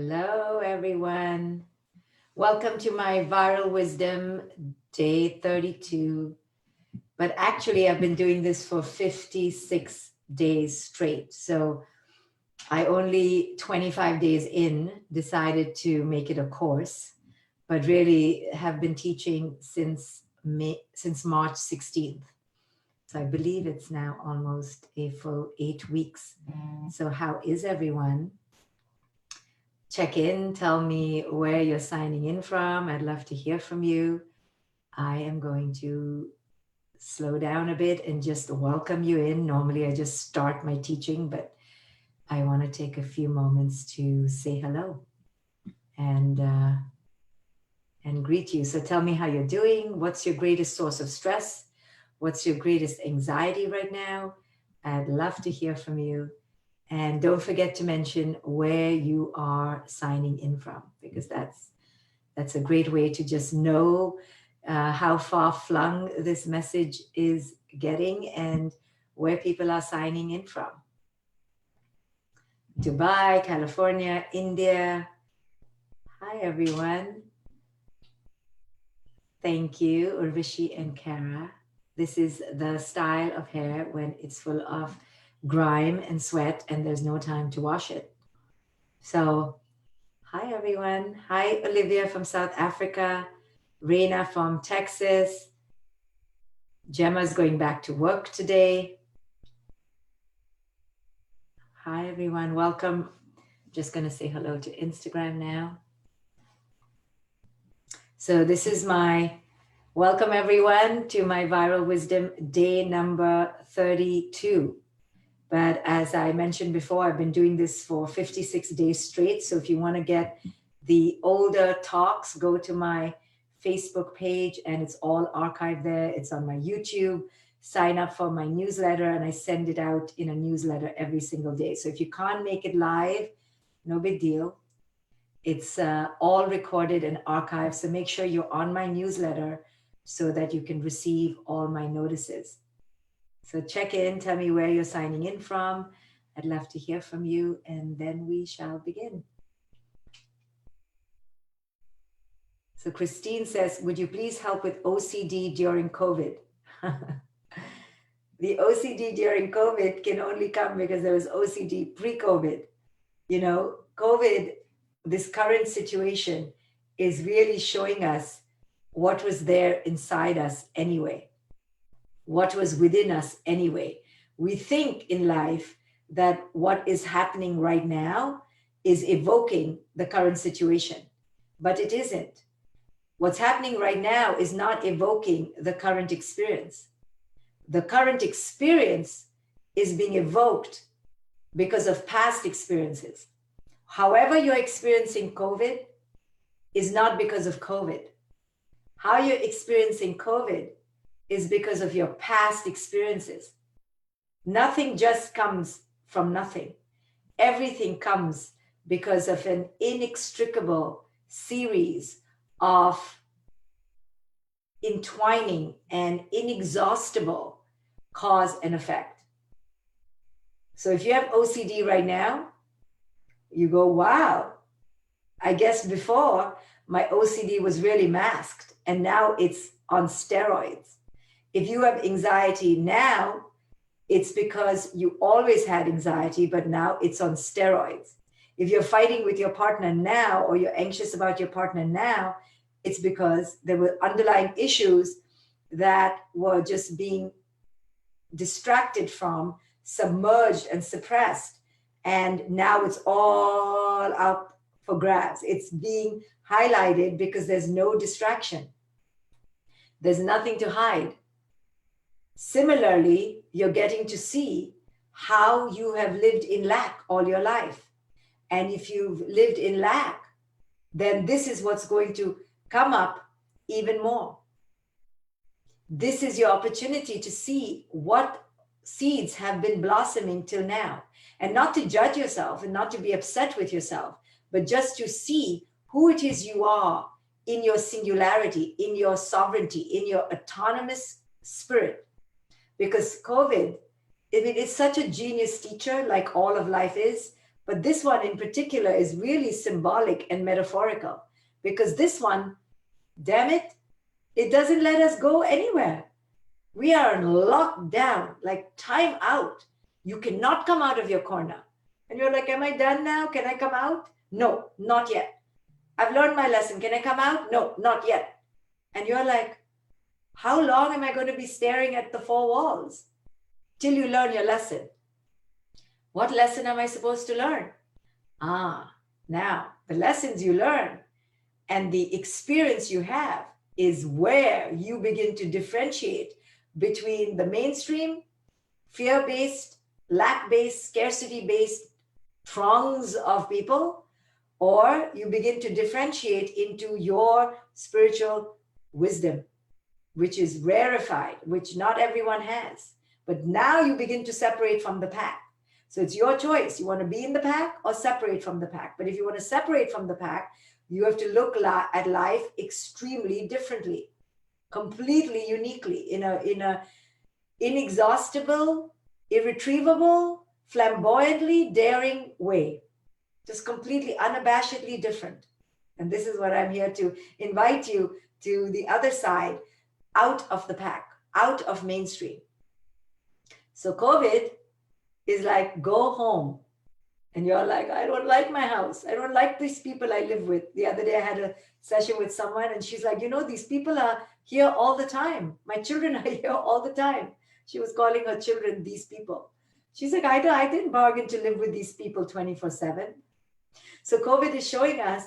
Hello, everyone. Welcome to my Viral Wisdom Day 32. But actually, I've been doing this for 56 days straight. So I only 25 days in decided to make it a course, but really have been teaching since March 16th. So I believe it's now almost a full 8 weeks. So how is everyone? Check in, tell me where you're signing in from. I'd love to hear from you. I am going to slow down a bit and just welcome you in. Normally, I just start my teaching, but I want to take a few moments to say hello and greet you. So tell me how you're doing. What's your greatest source of stress? What's your greatest anxiety right now? I'd love to hear from you. And don't forget to mention where you are signing in from, because that's a great way to just know how far flung this message is getting and where people are signing in from. Dubai, California, India. Hi, everyone. Thank you, Urvashi and Kara. This is the style of hair when it's full of grime and sweat and there's no time to wash it. So, hi everyone. Hi, Olivia from South Africa, Reina from Texas. Gemma's going back to work today. Hi everyone, welcome. Just going to say hello to Instagram now. So this is my welcome everyone to my Viral Wisdom day number 32. But as I mentioned before, I've been doing this for 56 days straight. So if you want to get the older talks, go to my Facebook page and it's all archived there. It's on my YouTube. Sign up for my newsletter and I send it out in a newsletter every single day. So if you can't make it live, no big deal. It's all recorded and archived. So make sure you're on my newsletter so that you can receive all my notices. So check in, tell me where you're signing in from. I'd love to hear from you, and then we shall begin. So Christine says, would you please help with OCD during COVID? The OCD during COVID can only come because there was OCD pre-COVID. You know, COVID, this current situation is really showing us what was there inside us anyway. What was within us anyway. We think in life that what is happening right now is evoking the current situation, but it isn't. What's happening right now is not evoking the current experience. The current experience is being evoked because of past experiences. However you're experiencing COVID is not because of COVID. How you're experiencing COVID is because of your past experiences. Nothing just comes from nothing. Everything comes because of an inextricable series of entwining and inexhaustible cause and effect. So if you have OCD right now, you go, wow, I guess before my OCD was really masked and now it's on steroids. If you have anxiety now, it's because you always had anxiety, but now it's on steroids. If you're fighting with your partner now, or you're anxious about your partner now, it's because there were underlying issues that were just being distracted from, submerged and suppressed. And now it's all up for grabs. It's being highlighted because there's no distraction. There's nothing to hide. Similarly, you're getting to see how you have lived in lack all your life. And if you've lived in lack, then this is what's going to come up even more. This is your opportunity to see what seeds have been blossoming till now. And not to judge yourself and not to be upset with yourself, but just to see who it is you are in your singularity, in your sovereignty, in your autonomous spirit. Because COVID, I mean, it's such a genius teacher, like all of life is, But this one in particular is really symbolic and metaphorical, because this one, damn it, it doesn't let us go anywhere. We are locked down, like time out. You cannot come out of your corner. And you're like, am I done now? Can I come out? No, not yet. I've learned my lesson. Can I come out? No, not yet. And you're like, how long am I going to be staring at the four walls till you learn your lesson? What lesson am I supposed to learn? Now the lessons you learn and the experience you have is where you begin to differentiate between the mainstream, fear-based, lack-based, scarcity-based throngs of people, or you begin to differentiate into your spiritual wisdom, which is rarefied, which not everyone has. But now you begin to separate from the pack. So it's your choice. You want to be in the pack or separate from the pack. But if you want to separate from the pack, you have to look at life extremely differently, completely uniquely, in a inexhaustible, irretrievable, flamboyantly daring way, just completely unabashedly different. And this is what I'm here to invite you to, the other side, out of the pack, out of mainstream. So COVID is like, go home. And you're like, I don't like my house. I don't like these people I live with. The other day I had a session with someone and she's like, these people are here all the time. My children are here all the time. She was calling her children these people. She's like, I didn't bargain to live with these people 24/7. So COVID is showing us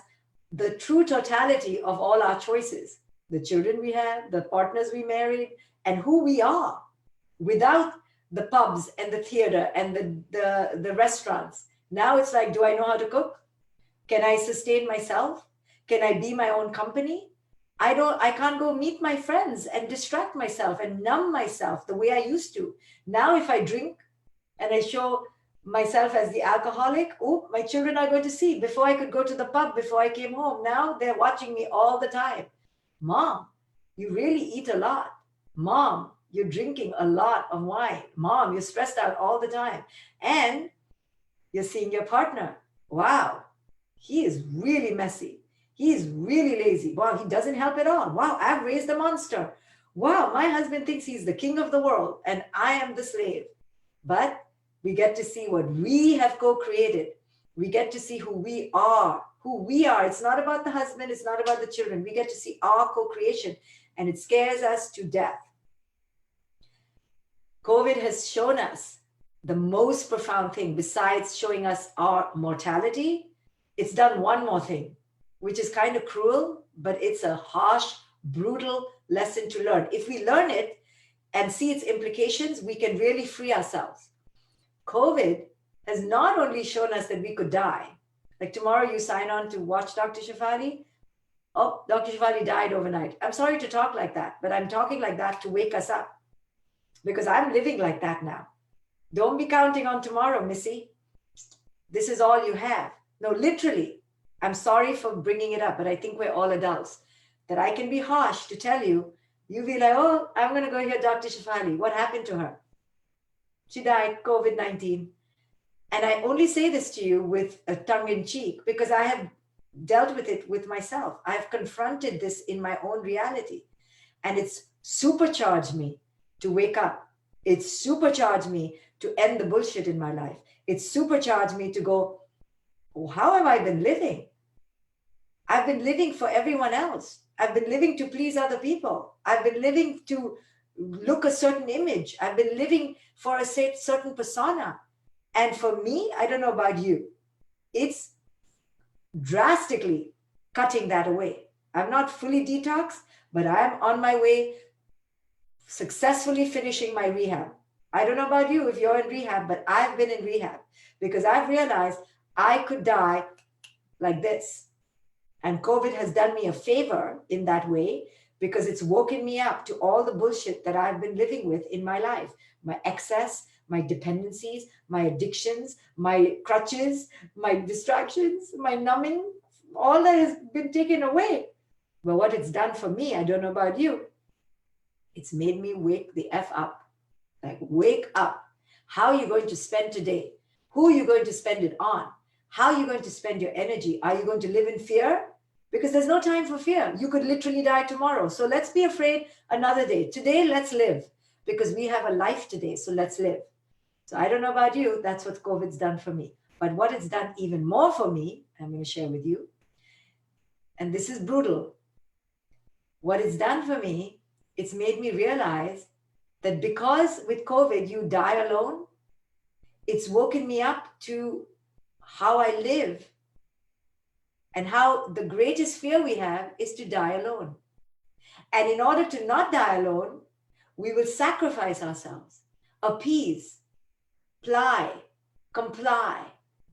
the true totality of all our choices, the children we have, the partners we married, and who we are without the pubs and the theater and the restaurants. Now it's like, do I know how to cook? Can I sustain myself? Can I be my own company? I can't go meet my friends and distract myself and numb myself the way I used to. Now, if I drink and I show myself as the alcoholic, my children are going to see. Before I could go to the pub, before I came home, now they're watching me all the time. Mom, you really eat a lot. Mom, you're drinking a lot of wine. Mom, you're stressed out all the time. And you're seeing your partner. Wow, he is really messy. He is really lazy. Wow, he doesn't help at all. Wow, I've raised a monster. Wow, my husband thinks he's the king of the world and I am the slave. But we get to see what we have co-created. We get to see who we are. It's not about the husband. It's not about the children. We get to see our co-creation, and it scares us to death. COVID has shown us the most profound thing. Besides showing us our mortality, it's done one more thing, which is kind of cruel, but it's a harsh, brutal lesson to learn. If we learn it and see its implications, we can really free ourselves. COVID has not only shown us that we could die. Like tomorrow you sign on to watch Dr. Shefali. Oh, Dr. Shefali died overnight. I'm sorry to talk like that, but I'm talking like that to wake us up, because I'm living like that now. Don't be counting on tomorrow, Missy. This is all you have. No, literally, I'm sorry for bringing it up, but I think we're all adults, that I can be harsh to tell you, you be like, oh, I'm going to go hear Dr. Shefali. What happened to her? She died, COVID-19. And I only say this to you with a tongue in cheek because I have dealt with it with myself. I've confronted this in my own reality. And it's supercharged me to wake up. It's supercharged me to end the bullshit in my life. It's supercharged me to go, oh, how have I been living? I've been living for everyone else. I've been living to please other people. I've been living to look a certain image. I've been living for a certain persona. And for me, I don't know about you, it's drastically cutting that away. I'm not fully detoxed, but I'm on my way successfully finishing my rehab. I don't know about you if you're in rehab, but I've been in rehab because I've realized I could die like this. And COVID has done me a favor in that way because it's woken me up to all the bullshit that I've been living with in my life. My excess, my dependencies, my addictions, my crutches, my distractions, my numbing, all that has been taken away. But what it's done for me, I don't know about you, it's made me wake the F up. Like, wake up. How are you going to spend today? Who are you going to spend it on? How are you going to spend your energy? Are you going to live in fear? Because there's no time for fear. You could literally die tomorrow. So let's be afraid another day. Today, let's live because we have a life today. So let's live. So I don't know about you. That's what COVID's done for me. But what it's done even more for me, I'm going to share with you. And this is brutal. What it's done for me, it's made me realize that because with COVID, you die alone, it's woken me up to how I live and how the greatest fear we have is to die alone. And in order to not die alone, we will sacrifice ourselves, appease, ply, comply,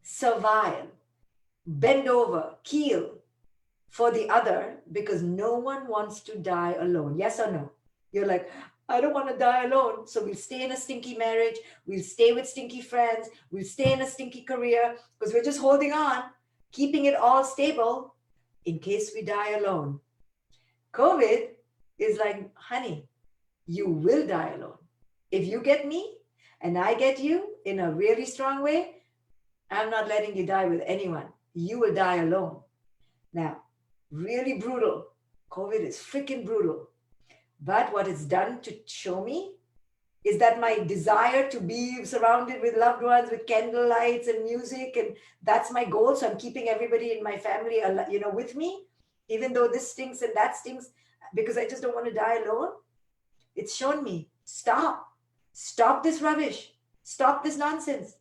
survive, bend over, keel for the other because no one wants to die alone. Yes or no? You're like, I don't want to die alone. So we'll stay in a stinky marriage. We'll stay with stinky friends. We'll stay in a stinky career because we're just holding on, keeping it all stable in case we die alone. COVID is like, honey, you will die alone. If you get me and I get you in a really strong way, I'm not letting you die with anyone. You will die alone. Now, really brutal. COVID is freaking brutal. But what it's done to show me is that my desire to be surrounded with loved ones, with candle lights and music, and that's my goal. So I'm keeping everybody in my family, with me, even though this stinks and that stinks, because I just don't want to die alone. It's shown me, stop this rubbish, stop this nonsense.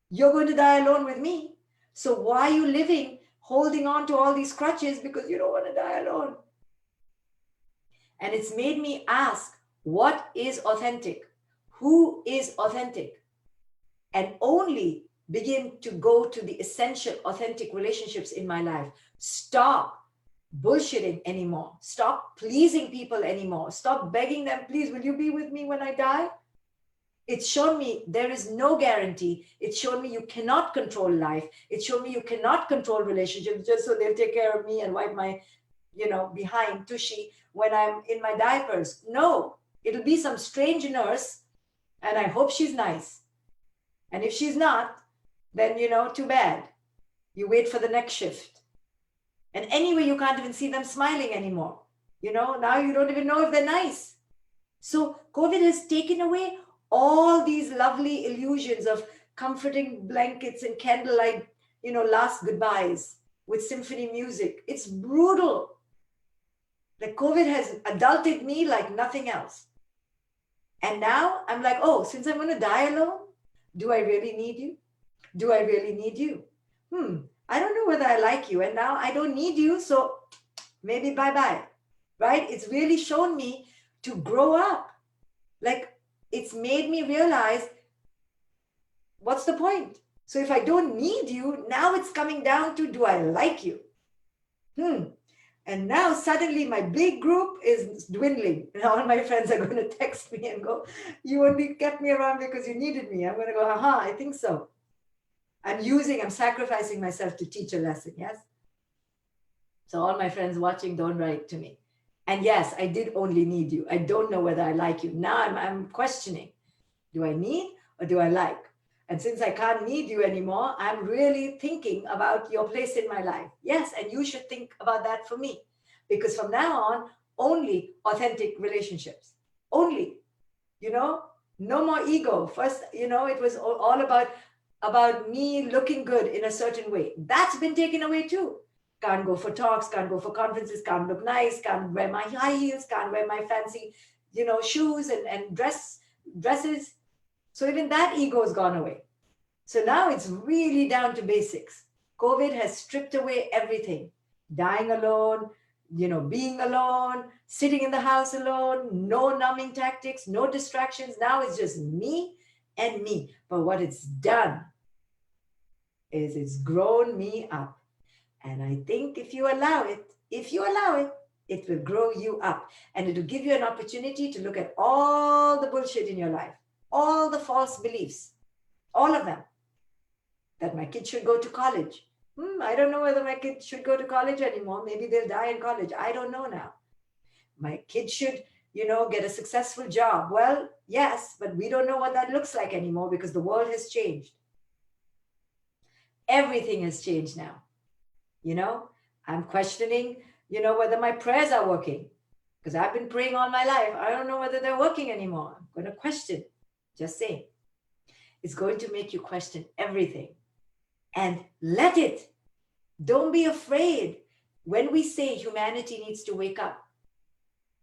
You're going to die alone with me. So why are you living, holding on to all these crutches because you don't want to die alone? And it's made me ask, what is authentic? Who is authentic? And only begin to go to the essential authentic relationships in my life. Stop bullshitting anymore. Stop pleasing people anymore. Stop begging them, please, will you be with me when I die? It's shown me there is no guarantee. It's shown me you cannot control life. It's shown me you cannot control relationships just so they'll take care of me and wipe my, behind tushy when I'm in my diapers. No, it'll be some strange nurse and I hope she's nice. And if she's not, then, too bad. You wait for the next shift. And anyway, you can't even see them smiling anymore. Now you don't even know if they're nice. So COVID has taken away all these lovely illusions of comforting blankets and candlelight, last goodbyes with symphony music. It's brutal. The COVID has adulted me like nothing else. And now I'm like, oh, since I'm going to die alone, do I really need you? Do I really need you? I don't know whether I like you. And now I don't need you. So maybe bye-bye, right? It's really shown me to grow up. Like, it's made me realize, what's the point? So if I don't need you, now it's coming down to, do I like you? And now suddenly my big group is dwindling. And all my friends are going to text me and go, you only kept me around because you needed me. I'm going to go, I think so. I'm sacrificing myself to teach a lesson, yes? So all my friends watching, don't write to me. And yes, I did only need you. I don't know whether I like you. Now I'm questioning, do I need or do I like? And since I can't need you anymore, I'm really thinking about your place in my life. Yes, and you should think about that for me. Because from now on, only authentic relationships. Only, no more ego. First, it was all about me looking good in a certain way. That's been taken away too. Can't go for talks, can't go for conferences, can't look nice, can't wear my high heels, can't wear my fancy, shoes and dresses. So even that ego has gone away. So now it's really down to basics. COVID has stripped away everything. Dying alone, being alone, sitting in the house alone, no numbing tactics, no distractions. Now it's just me and me. But what it's done is it's grown me up. And I think if you allow it, it will grow you up. And it will give you an opportunity to look at all the bullshit in your life, all the false beliefs, all of them. That my kid should go to college. I don't know whether my kid should go to college anymore. Maybe they'll die in college. I don't know now. My kid should, get a successful job. Well, yes, but we don't know what that looks like anymore because the world has changed. Everything has changed now. You know, I'm questioning, whether my prayers are working because I've been praying all my life. I don't know whether they're working anymore. I'm going to question. Just saying. It's going to make you question everything. And let it. Don't be afraid. When we say humanity needs to wake up,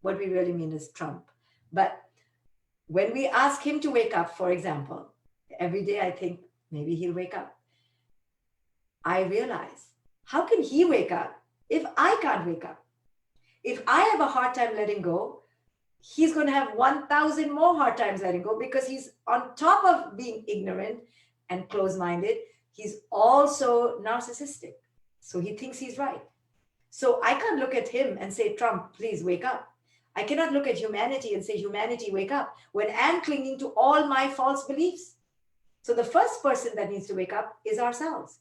what we really mean is Trump. But when we ask him to wake up, for example, every day I think maybe he'll wake up. I realize, how can he wake up if I can't wake up? If I have a hard time letting go, he's going to have 1,000 more hard times letting go, because he's on top of being ignorant and closed-minded, he's also narcissistic. So he thinks he's right. So I can't look at him and say, Trump, please wake up. I cannot look at humanity and say, humanity, wake up, when I'm clinging to all my false beliefs. So the first person that needs to wake up is ourselves.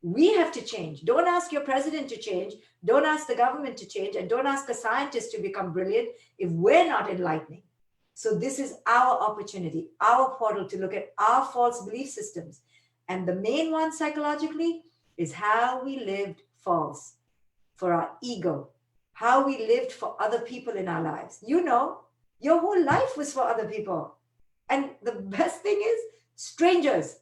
We have to change. Don't ask your president to change. Don't ask the government to change. And don't ask a scientist to become brilliant if we're not enlightening. So this is our opportunity, our portal to look at our false belief systems. And the main one psychologically is how we lived false for our ego, how we lived for other people in our lives. Your whole life was for other people. And the best thing is strangers.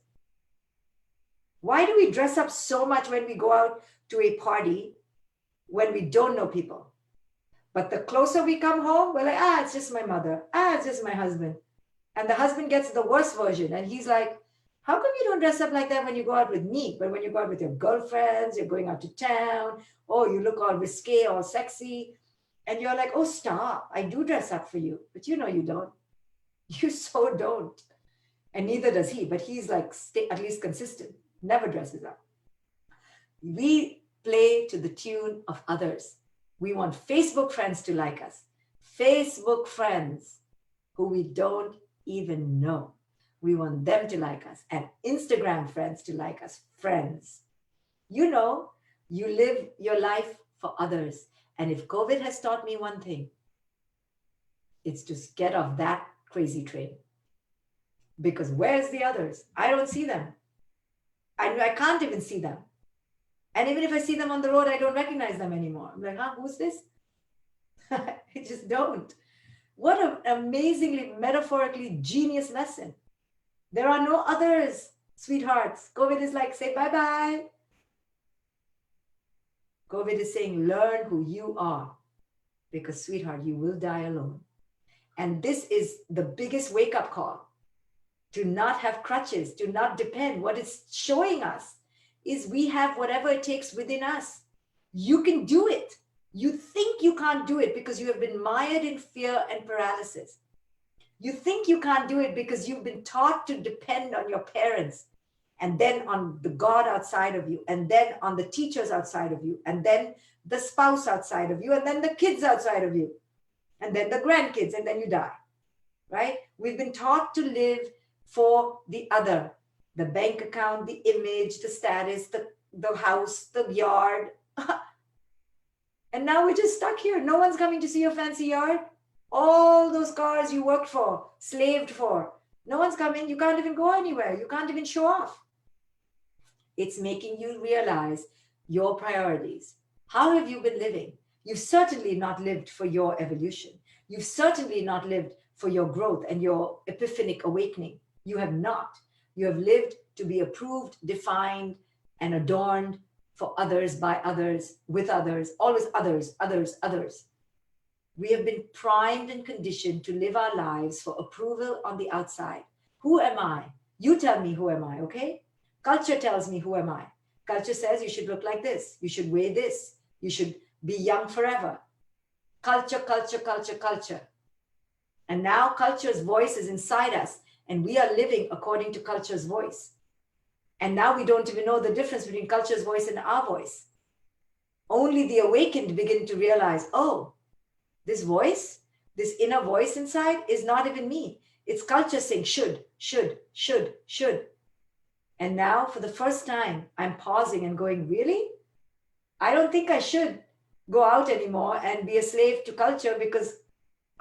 Why do we dress up so much when we go out to a party when we don't know people? But the closer we come home, we're like, it's just my mother. It's just my husband. And the husband gets the worst version. And he's like, how come you don't dress up like that when you go out with me? But when you go out with your girlfriends, you're going out to town, you look all risque, all sexy. And you're like, oh, stop. I do dress up for you. But you don't. You so don't. And neither does he. But he's like, at least consistent. Never dresses up. We play to the tune of others. We want Facebook friends to like us. Facebook friends who we don't even know. We want them to like us. And Instagram friends to like us. Friends. You live your life for others. And if COVID has taught me one thing, it's to get off that crazy train. Because where's the others? I don't see them. I can't even see them. And even if I see them on the road, I don't recognize them anymore. I'm like, who's this? I just don't. What an amazingly, metaphorically genius lesson. There are no others, sweethearts. COVID is like, say bye-bye. COVID is saying, learn who you are. Because, sweetheart, you will die alone. And this is the biggest wake-up call. To not have crutches, to not depend. What it's showing us is we have whatever it takes within us. You can do it. You think you can't do it because you have been mired in fear and paralysis. You think you can't do it because you've been taught to depend on your parents, and then on the God outside of you, and then on the teachers outside of you, and then the spouse outside of you, and then the kids outside of you, and then the grandkids, and then you die, right? We've been taught to live for the other, the bank account, the image, the status, the house, the yard. And now we're just stuck here. No one's coming to see your fancy yard. All those cars you worked for, slaved for. No one's coming. You can't even go anywhere. You can't even show off. It's making you realize your priorities. How have you been living? You've certainly not lived for your evolution. You've certainly not lived for your growth and your epiphanic awakening. You have not. You have lived to be approved, defined, and adorned for others, by others, with others, always others, others, others. We have been primed and conditioned to live our lives for approval on the outside. Who am I? You tell me who am I, okay? Culture tells me who am I. Culture says you should look like this. You should weigh this. You should be young forever. Culture, culture, culture, culture. And now culture's voice is inside us, and we are living according to culture's voice. And now we don't even know the difference between culture's voice and our voice. Only the awakened begin to realize, oh, this voice, this inner voice inside is not even me. It's culture saying should, should, should, should. And now for the first time, I'm pausing and going, really? I don't think I should go out anymore and be a slave to culture because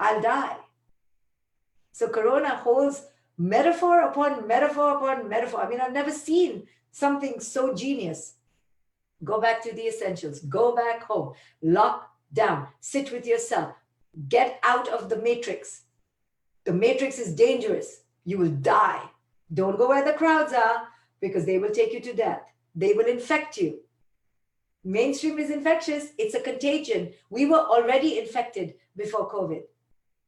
I'll die. So Corona holds Metaphor upon metaphor upon metaphor. I mean, I've never seen something so genius. Go back to the essentials. Go back home. Lock down. Sit with yourself. Get out of the matrix. The matrix is dangerous. You will die. Don't go where the crowds are because they will take you to death. They will infect you. Mainstream is infectious. It's a contagion. We were already infected before COVID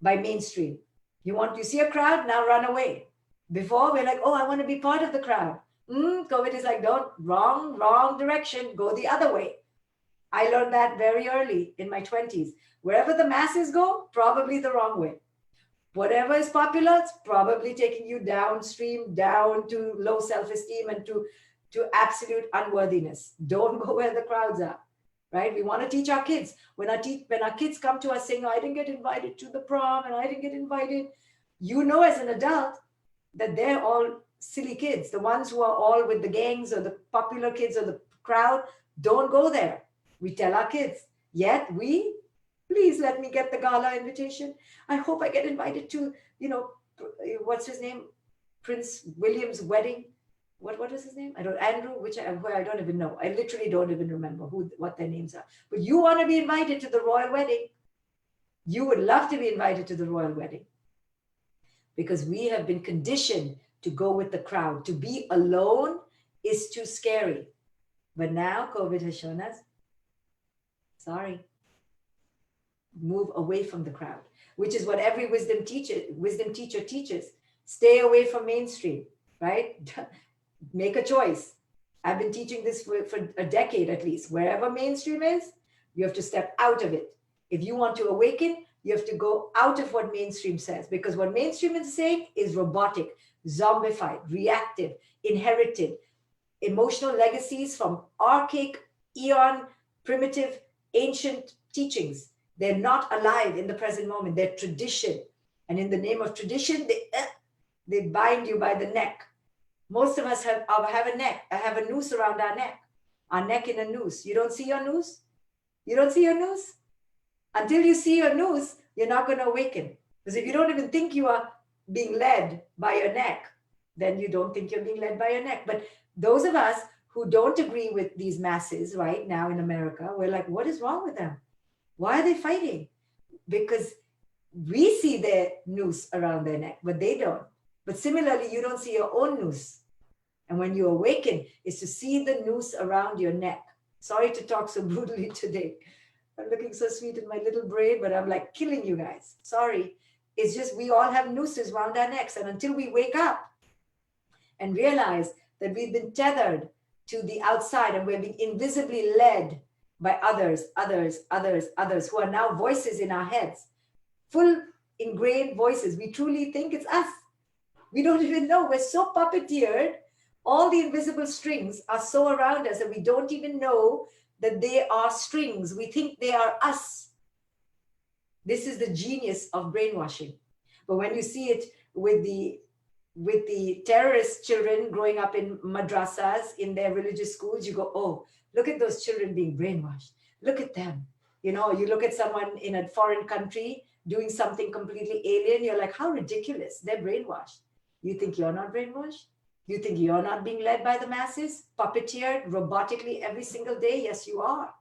by mainstream. You see a crowd, now run away. Before we're like, oh, I want to be part of the crowd. COVID is like, don't, wrong direction. Go the other way. I learned that very early in my 20s. Wherever the masses go, probably the wrong way. Whatever is popular, it's probably taking you downstream, down to low self-esteem and to absolute unworthiness. Don't go where the crowds are, right? We want to teach our kids. When our kids come to us saying, oh, I didn't get invited to the prom and I didn't get invited, you know as an adult that they're all silly kids. The ones who are all with the gangs or the popular kids or the crowd, don't go there. We tell our kids, yet please let me get the gala invitation. I hope I get invited to, what's his name? Prince William's wedding. What is his name? Andrew, where I don't even know. I literally don't even remember what their names are. But you want to be invited to the royal wedding. You would love to be invited to the royal wedding. Because we have been conditioned to go with the crowd. To be alone is too scary. But now COVID has shown us, sorry, move away from the crowd, which is what every wisdom teacher teaches. Stay away from mainstream, right? Make a choice. I've been teaching this for a decade at least. Wherever mainstream is, you have to step out of it. If you want to awaken, you have to go out of what mainstream says, because what mainstream is saying is robotic, zombified, reactive, inherited, emotional legacies from archaic, primitive, ancient teachings. They're not alive in the present moment. They're tradition. And in the name of tradition, they bind you by the neck. Most of us have a noose around our neck in a noose. You don't see your noose? You don't see your noose? Until you see your noose, you're not going to awaken. Because if you don't even think you are being led by your neck, then you don't think you're being led by your neck. But those of us who don't agree with these masses right now in America, we're like, what is wrong with them? Why are they fighting? Because we see their noose around their neck, but they don't. But similarly, you don't see your own noose. And when you awaken, is to see the noose around your neck. Sorry to talk so brutally today. I'm looking so sweet in my little braid, but I'm like killing you guys. Sorry. It's just we all have nooses around our necks. And until we wake up and realize that we've been tethered to the outside and we're being invisibly led by others who are now voices in our heads, full ingrained voices. We truly think it's us. We don't even know. We're so puppeteered. All the invisible strings are so around us that we don't even know that they are strings. We think they are us. This is the genius of brainwashing. But when you see it with the terrorist children growing up in madrasas, in their religious schools, you go, oh, look at those children being brainwashed. Look at them. You look at someone in a foreign country doing something completely alien. You're like, how ridiculous. They're brainwashed. You think you're not brainwashed? You think you're not being led by the masses, puppeteered robotically every single day? Yes, you are.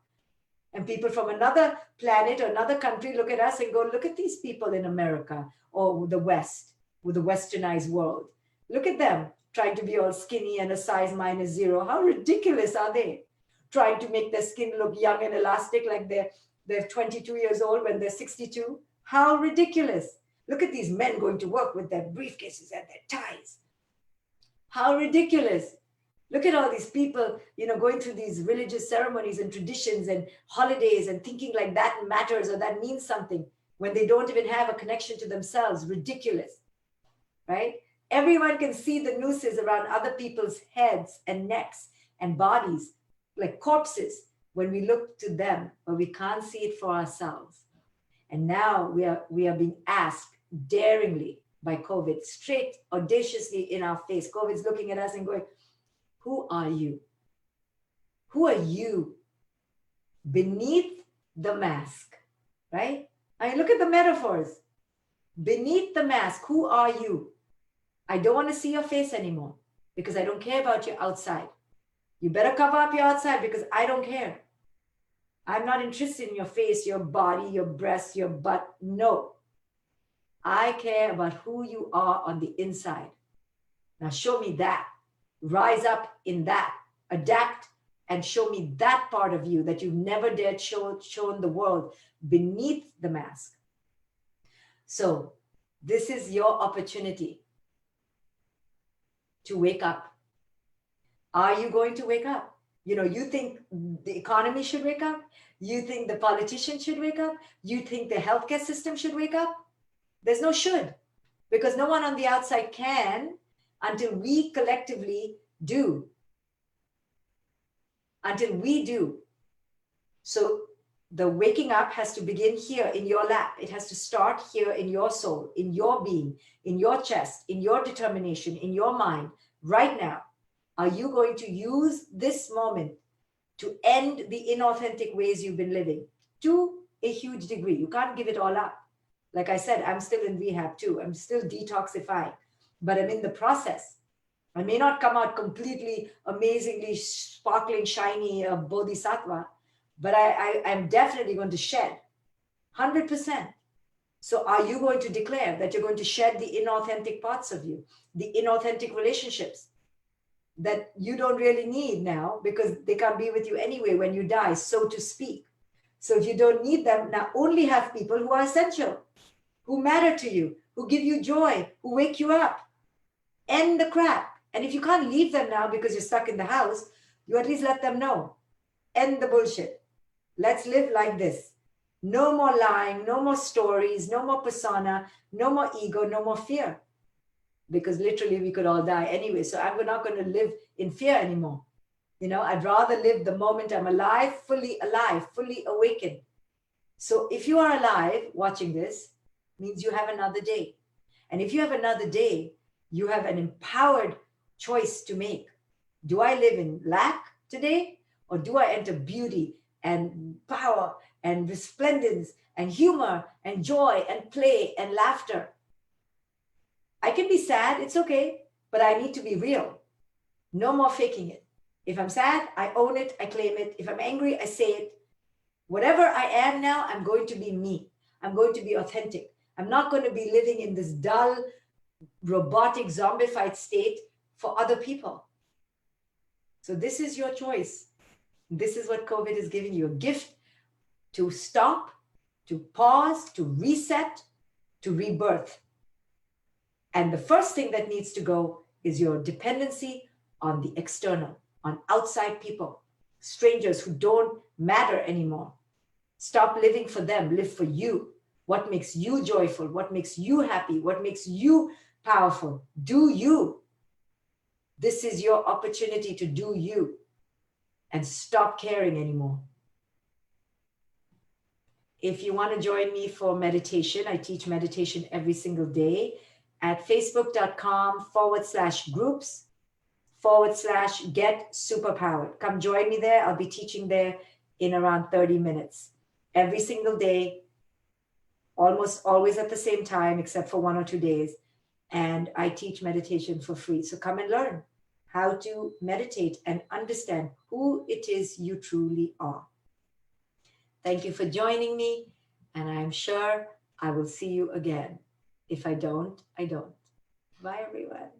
And people from another planet or another country look at us and go, look at these people in America or the West, with the westernized world. Look at them trying to be all skinny and a size -0. How ridiculous are they? Trying to make their skin look young and elastic like they're 22 years old when they're 62. How ridiculous. Look at these men going to work with their briefcases and their ties. How ridiculous. Look at all these people, going through these religious ceremonies and traditions and holidays and thinking like that matters or that means something when they don't even have a connection to themselves. Ridiculous, right? Everyone can see the nooses around other people's heads and necks and bodies like corpses when we look to them, but we can't see it for ourselves. And now we are being asked daringly by COVID, straight, audaciously in our face. COVID's looking at us and going, who are you? Who are you beneath the mask, right? I mean, look at the metaphors. Beneath the mask, who are you? I don't want to see your face anymore because I don't care about your outside. You better cover up your outside because I don't care. I'm not interested in your face, your body, your breasts, your butt. No. I care about who you are on the inside. Now show me that. Rise up in that. Adapt and show me that part of you that you've never dared shown the world beneath the mask. So this is your opportunity to wake up. Are you going to wake up? You think the economy should wake up? You think the politicians should wake up? You think the healthcare system should wake up? There's no should, because no one on the outside can until we collectively do. Until we do. So the waking up has to begin here in your lap. It has to start here in your soul, in your being, in your chest, in your determination, in your mind, right now. Are you going to use this moment to end the inauthentic ways you've been living to a huge degree? You can't give it all up. Like I said, I'm still in rehab too. I'm still detoxifying, but I'm in the process. I may not come out completely amazingly sparkling, shiny bodhisattva, but I'm definitely going to shed 100%. So are you going to declare that you're going to shed the inauthentic parts of you, the inauthentic relationships that you don't really need now because they can't be with you anyway when you die, so to speak? So if you don't need them, now only have people who are essential, who matter to you, who give you joy, who wake you up. End the crap. And if you can't leave them now because you're stuck in the house, you at least let them know. End the bullshit. Let's live like this. No more lying, no more stories, no more persona, no more ego, no more fear. Because literally we could all die anyway. So I'm not going to live in fear anymore. I'd rather live the moment I'm alive, fully awakened. So if you are alive watching this, means you have another day. And if you have another day, you have an empowered choice to make. Do I live in lack today, or do I enter beauty and power and resplendence and humor and joy and play and laughter? I can be sad, it's okay, but I need to be real. No more faking it. If I'm sad, I own it, I claim it. If I'm angry, I say it. Whatever I am now, I'm going to be me. I'm going to be authentic. I'm not going to be living in this dull, robotic, zombified state for other people. So this is your choice. This is what COVID is giving you, a gift to stop, to pause, to reset, to rebirth. And the first thing that needs to go is your dependency on the external, on outside people, strangers who don't matter anymore. Stop living for them, live for you. What makes you joyful? What makes you happy? What makes you powerful? Do you. This is your opportunity to do you and stop caring anymore. If you want to join me for meditation, I teach meditation every single day at facebook.com/groups/get superpowered. Come join me there. I'll be teaching there in around 30 minutes every single day, almost always at the same time, except for 1 or 2 days. And I teach meditation for free. So come and learn how to meditate and understand who it is you truly are. Thank you for joining me. And I'm sure I will see you again. If I don't, I don't. Bye, everyone.